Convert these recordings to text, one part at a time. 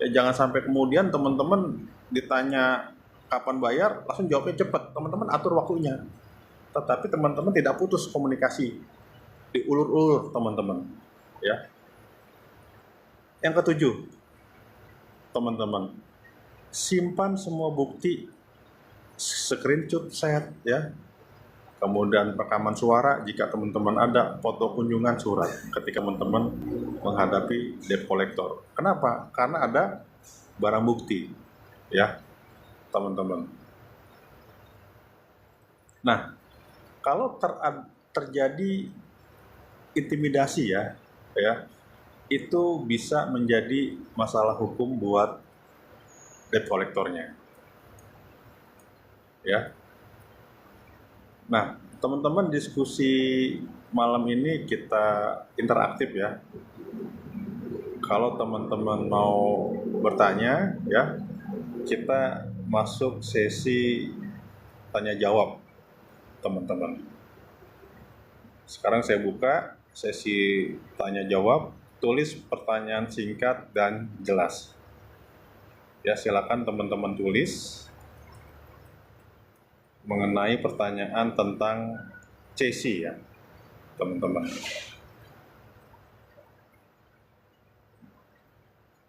Ya jangan sampai kemudian teman-teman ditanya kapan bayar, langsung jawabnya cepat. Teman-teman atur waktunya. Tetapi teman-teman tidak putus komunikasi, diulur-ulur teman-teman. Ya. Yang ketujuh, teman-teman, simpan semua bukti, screenshot set ya. Kemudian rekaman suara jika teman-teman ada, foto kunjungan, surat ketika teman-teman menghadapi debt collector. Kenapa? Karena ada barang bukti ya, teman-teman. Nah, kalau terjadi intimidasi ya, itu bisa menjadi masalah hukum buat debt collectornya. Ya. Nah, teman-teman, diskusi malam ini kita interaktif ya. Kalau teman-teman mau bertanya ya, kita masuk sesi tanya jawab, teman-teman. Sekarang saya buka sesi tanya jawab, tulis pertanyaan singkat dan jelas. Ya, silakan teman-teman tulis mengenai pertanyaan tentang CC ya, teman-teman.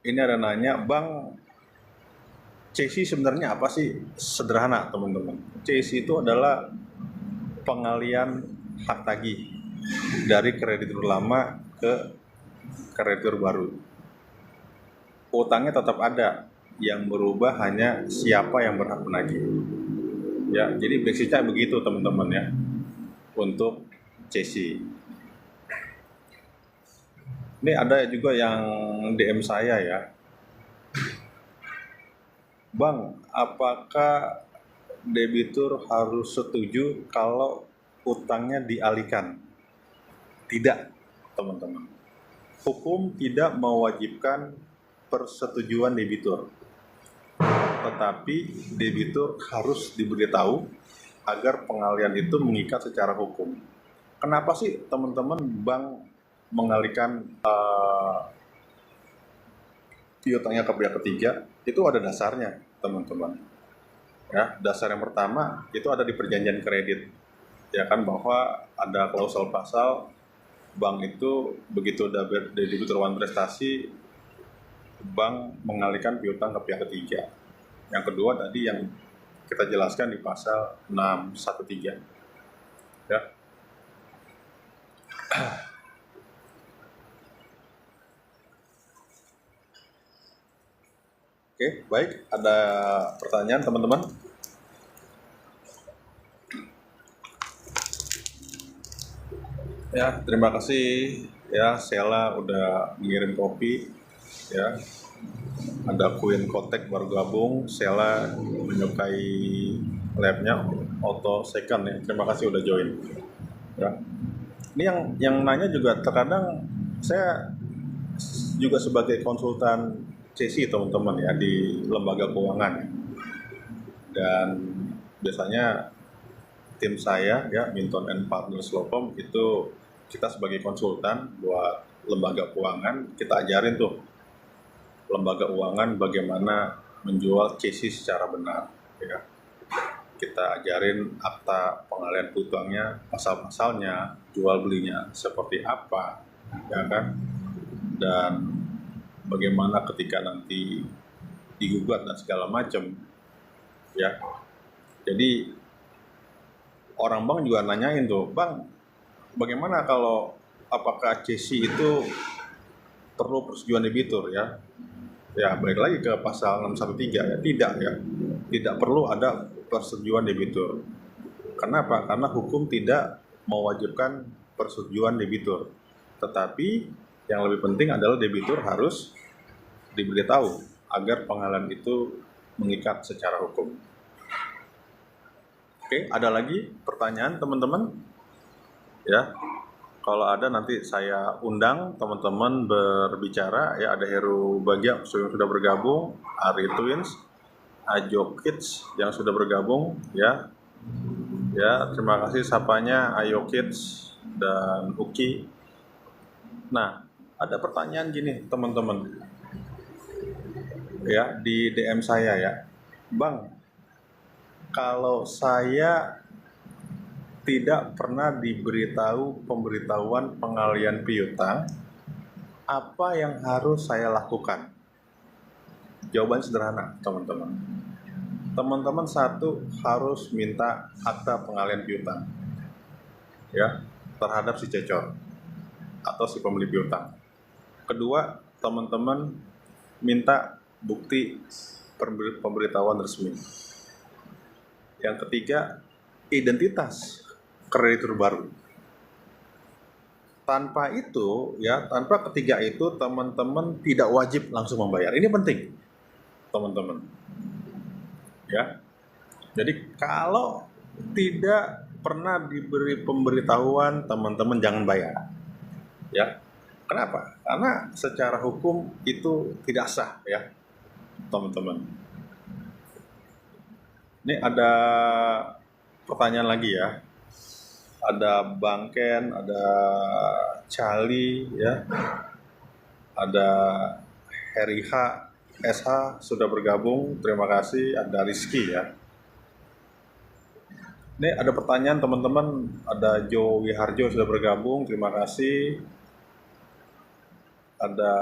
Ini ada nanya, Bang, CC sebenarnya apa sih? Sederhana, teman-teman. CC itu adalah pengalian hak tagih dari kreditur lama ke kreditur baru. Utangnya tetap ada, yang berubah hanya siapa yang berhak menagih. Ya, jadi basicnya begitu teman-teman ya untuk CC. Ini ada juga yang DM saya ya, Bang, apakah debitur harus setuju kalau utangnya dialihkan? Tidak, teman-teman. Hukum tidak mewajibkan persetujuan debitur. Tetapi debitur harus diberitahu agar pengalihan itu mengikat secara hukum. Kenapa sih teman-teman bank mengalihkan piutangnya ke pihak ketiga? Itu ada dasarnya, teman-teman. Ya, dasar yang pertama itu ada di perjanjian kredit, ya kan, bahwa ada klausul pasal bank itu begitu debitur wan prestasi, bank mengalihkan piutang ke pihak ketiga. Yang kedua tadi yang kita jelaskan di pasal 613. Ya. Oke, baik. Ada pertanyaan teman-teman? Ya, terima kasih ya Sheila udah mengirim kopi ya. Ada Queen Kotek baru gabung, Sheila menyukai labnya Auto Second ya. Terima kasih udah join. Ya. Ini yang nanya juga terkadang saya juga sebagai konsultan CC teman-teman ya di lembaga keuangan. Dan biasanya tim saya ya Minton and Partners Lopom itu kita sebagai konsultan buat lembaga keuangan, kita ajarin tuh lembaga keuangan bagaimana menjual CC secara benar ya. Kita ajarin akta pengalihan piutangnya, pasal-pasalnya, jual belinya seperti apa ya kan, dan bagaimana ketika nanti digugat dan segala macam ya. Jadi orang bank juga nanyain tuh, Bang, bagaimana kalau apakah CC itu perlu persetujuan debitur ya? Ya, balik lagi ke pasal 613 ya, tidak ya. Tidak perlu ada persetujuan debitur. Kenapa? Karena hukum tidak mewajibkan persetujuan debitur. Tetapi yang lebih penting adalah debitur harus diberitahu agar pengalihan itu mengikat secara hukum. Oke, ada lagi pertanyaan teman-teman? Ya. Kalau ada nanti saya undang teman-teman berbicara ya. Ada Heru Bagja yang sudah bergabung, Ari Twins, Ajo Kids yang sudah bergabung ya. Ya, terima kasih sapanya Ayo Kids dan Uki. Nah, ada pertanyaan gini teman-teman. ya di DM saya ya, Bang, kalau saya tidak pernah diberitahu pemberitahuan pengalian piutang, apa yang harus saya lakukan? Jawaban sederhana, teman-teman. Teman-teman satu harus minta akta pengalian piutang, ya, terhadap si cecor atau si pembeli piutang. Kedua, teman-teman minta bukti pemberitahuan resmi. Yang ketiga, identitas kreditur baru. Tanpa itu, ya, tanpa ketiga itu, teman-teman tidak wajib langsung membayar. Ini penting, teman-teman. Ya, jadi kalau tidak pernah diberi pemberitahuan, teman-teman jangan bayar. Ya, kenapa? Karena secara hukum itu tidak sah, ya, teman-teman. Ini ada pertanyaan lagi ya. Ada Bang Ken, ada Cali, ya, ada Heri H, SH sudah bergabung, terima kasih. Ada Rizky ya. Ini ada pertanyaan teman-teman, ada Jo Wiharjo sudah bergabung, terima kasih. Ada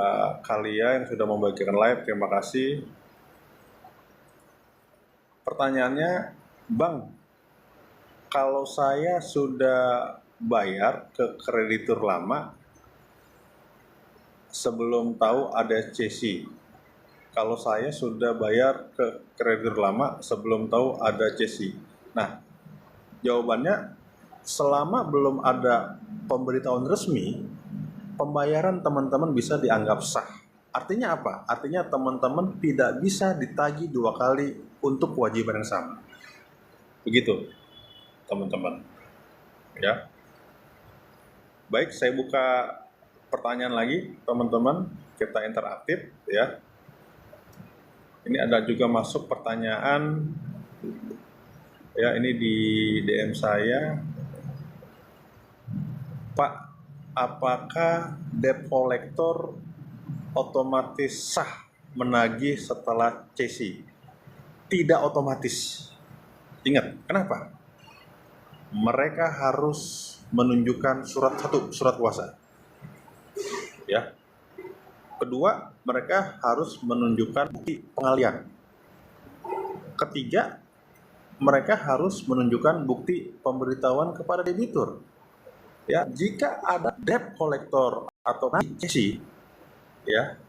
Kalia yang sudah membagikan live, terima kasih. Pertanyaannya, Bang, kalau saya sudah bayar ke kreditur lama sebelum tahu ada CC, kalau saya sudah bayar ke kreditur lama sebelum tahu ada CC. Nah, jawabannya, selama belum ada pemberitahuan resmi, pembayaran teman-teman bisa dianggap sah. Artinya apa? Artinya teman-teman tidak bisa ditagih 2 kali untuk kewajiban yang sama. Begitu, teman-teman. Ya. Baik, saya buka pertanyaan lagi, teman-teman. Kita interaktif, ya. Ini ada juga masuk pertanyaan, ya, ini di DM saya. Pak, apakah debt collector otomatis sah menagih setelah CC? Tidak otomatis. Ingat, kenapa? Mereka harus menunjukkan surat kuasa. Ya. Kedua, mereka harus menunjukkan bukti pengalian. Ketiga, mereka harus menunjukkan bukti pemberitahuan kepada debitur. Ya, jika ada debt collector atau CC, ya,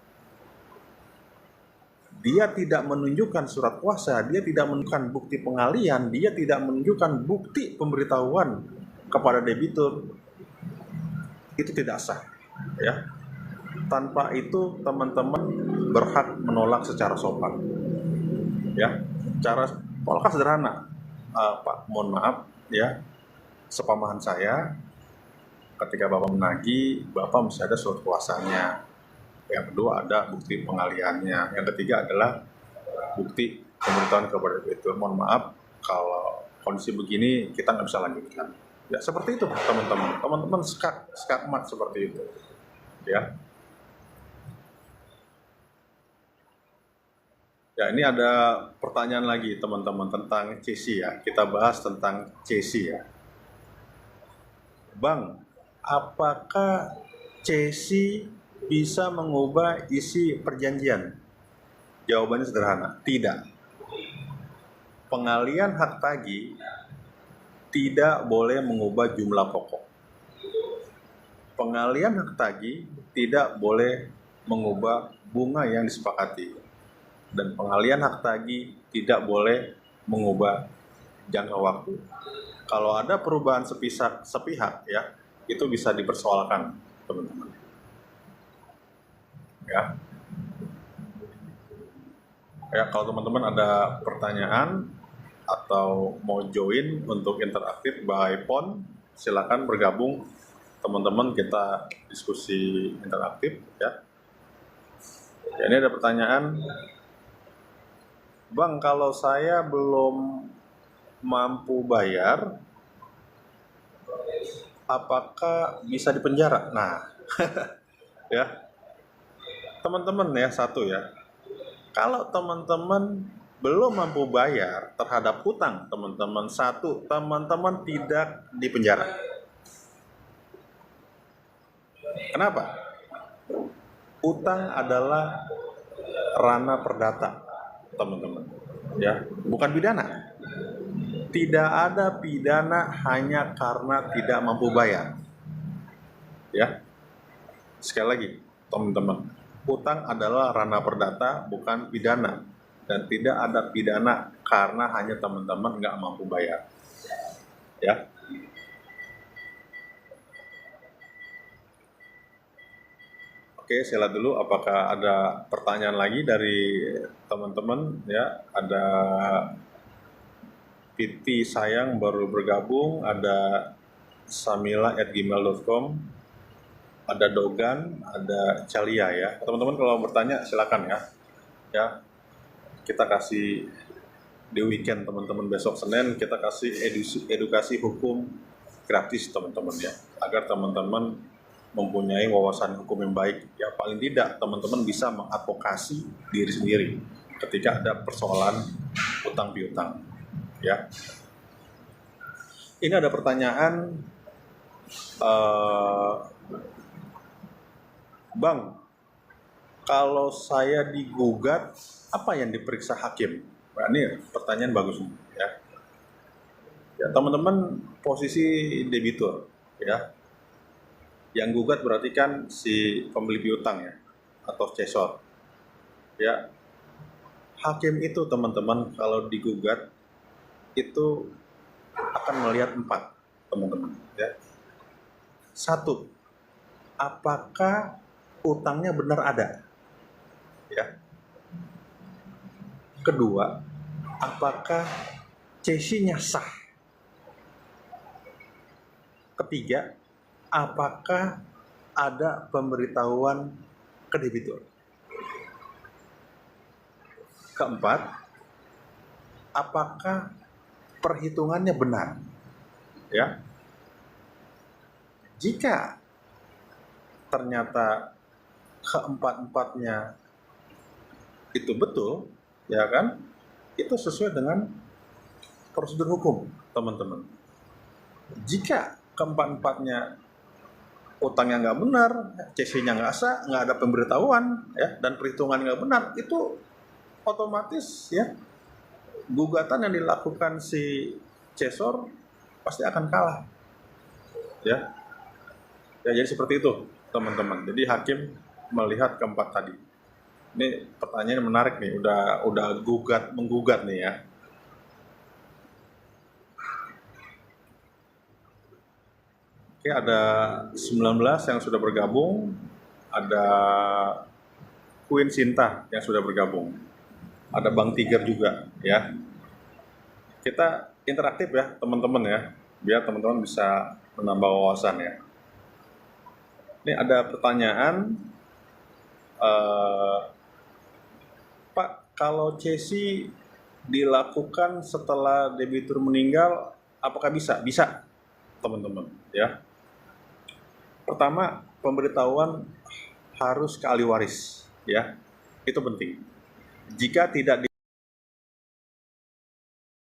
dia tidak menunjukkan surat kuasa, dia tidak menunjukkan bukti pengalian, dia tidak menunjukkan bukti pemberitahuan kepada debitur, itu tidak sah, ya. Tanpa itu teman-teman berhak menolak secara sopan, ya. Cara tolak sederhana, Pak, mohon maaf, ya, sepamahaman saya, ketika Bapak menagih, Bapak mesti ada surat kuasanya. Yang kedua ada bukti pengaliannya. Yang ketiga adalah bukti pemberitahuan kepada debitur. Mohon maaf, kalau kondisi begini kita nggak bisa lanjutkan. Ya, seperti itu, teman-teman. Teman-teman skakmat seperti itu. Ya. Ya, ini ada pertanyaan lagi, teman-teman, tentang CC ya. Kita bahas tentang CC ya. Bang, apakah CC bisa mengubah isi perjanjian? Jawabannya sederhana, tidak. Pengalian hak tagih tidak boleh mengubah jumlah pokok. Pengalian hak tagih tidak boleh mengubah bunga yang disepakati. Dan pengalian hak tagih tidak boleh mengubah jangka waktu. Kalau ada perubahan sepihak ya, itu bisa dipersoalkan, teman-teman. Ya. Ya, kalau teman-teman ada pertanyaan atau mau join untuk interaktif by phone, silakan bergabung, teman-teman, kita diskusi interaktif ya. Ya, ini ada pertanyaan, Bang, kalau saya belum mampu bayar, apakah bisa dipenjara? Nah, ya, teman-teman ya, satu ya, Kalau teman-teman belum mampu bayar terhadap hutang teman-teman, satu, teman-teman tidak dipenjara. Kenapa? Hutang adalah ranah perdata, teman-teman. Ya, bukan pidana. Tidak ada pidana hanya karena tidak mampu bayar. Ya, sekali lagi, teman-teman, hutang adalah ranah perdata, bukan pidana. Dan tidak ada pidana karena hanya teman-teman nggak mampu bayar. Ya. Oke, saya lihat dulu apakah ada pertanyaan lagi dari teman-teman. Ya, ada Piti Sayang baru bergabung, ada samila@gmail.com, ada Dogan, ada Calia ya. Teman-teman kalau bertanya silakan ya. Ya, kita kasih di weekend teman-teman, besok Senin kita kasih edukasi hukum gratis teman-teman ya, agar teman-teman mempunyai wawasan hukum yang baik ya. Paling tidak teman-teman bisa mengadvokasi diri sendiri ketika ada persoalan utang piutang ya. Ini ada pertanyaan, Bang, kalau saya digugat apa yang diperiksa hakim? Nah, ini pertanyaan bagus ya. Ya, teman-teman posisi debitur ya. Yang gugat berarti kan si pembeli piutang ya, atau cesor. Ya. Hakim itu teman-teman kalau digugat itu akan melihat 4, teman-teman ya. 1, apakah utangnya benar ada? Ya. Kedua, apakah cesinya sah? Ketiga, apakah ada pemberitahuan ke debitur? Keempat, apakah perhitungannya benar? Ya. Jika ternyata keempat-empatnya itu betul, ya kan? Itu sesuai dengan prosedur hukum, teman-teman. Jika keempat-empatnya utangnya nggak benar, CC-nya nggak sah, nggak ada pemberitahuan, ya, dan perhitungan nggak benar, itu otomatis ya gugatan yang dilakukan si cesor pasti akan kalah, ya. Ya, jadi seperti itu, teman-teman. Jadi hakim melihat keempat tadi. Ini pertanyaan menarik nih, udah menggugat nih ya. Oke, ada 19 yang sudah bergabung, ada Queen Sinta yang sudah bergabung, ada Bang Tiger juga ya. Kita interaktif ya teman-teman ya, biar teman-teman bisa menambah wawasan ya. Ini ada pertanyaan, Pak, kalau cesi dilakukan setelah debitur meninggal, apakah bisa? Bisa, teman-teman ya. Pertama, pemberitahuan harus ke ahli waris ya, itu penting. Jika tidak